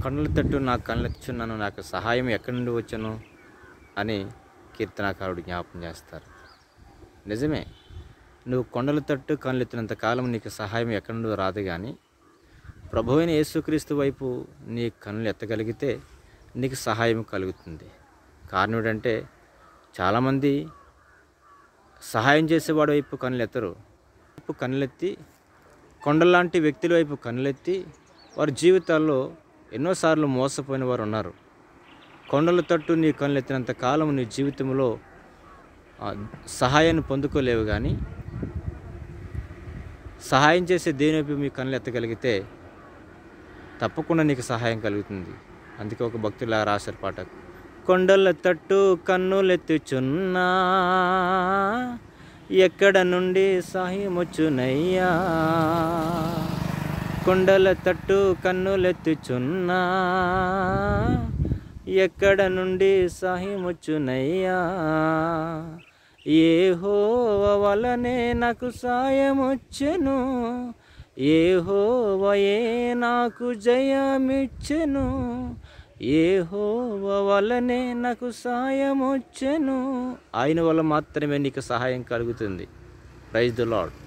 కొండల తట్టు నాకు కళ్ళెత్తుచున్నాను, నాకు సహాయం ఎక్కడి నుండి వచ్చును అని కీర్తనాకారుడు జ్ఞాపకం చేస్తారు. నిజమే, నువ్వు కొండల తట్టు కళ్ళెత్తినంత కాలం నీకు సహాయం ఎక్కడి నుండి రాదు. కానీ ప్రభువైన యేసుక్రీస్తు వైపు నీ కన్నులు ఎత్తగలిగితే నీకు సహాయం కలుగుతుంది. కారణం ఏంటంటే చాలామంది సహాయం చేసేవాడి వైపు కన్నులెత్తరు. కన్నులెత్తి కొండలాంటి వ్యక్తుల వైపు కన్నులెత్తి వారి జీవితాల్లో ఎన్నోసార్లు మోసపోయిన వారు ఉన్నారు. కొండల తట్టు నీ కన్నులెత్తినంత కాలం నీ జీవితంలో సహాయాన్ని పొందుకోలేవు. కానీ సహాయం చేసే దేని వైపు మీ కన్నులు ఎత్తగలిగితే తప్పకుండా నీకు సహాయం కలుగుతుంది. అందుకే ఒక భక్తులా రాశారు పాట, కొండల తట్టు కన్నులెత్తుచున్నా ఎక్కడ నుండి సహాయం వచ్చునయ్యా. కొండల తట్టు కన్నులెత్తుచున్నా ఎక్కడ నుండి సహాయం వచ్చునయ్యా. యెహోవా వలనే నాకు సాయం వచ్చెను, యెహోవాయే నాకు జయమిచ్చెను, యెహోవా వలనే నాకు సాయం వచ్చెను. ఆయన వల్ల మాత్రమే నీకు సహాయం కలుగుతుంది. Praise the lord.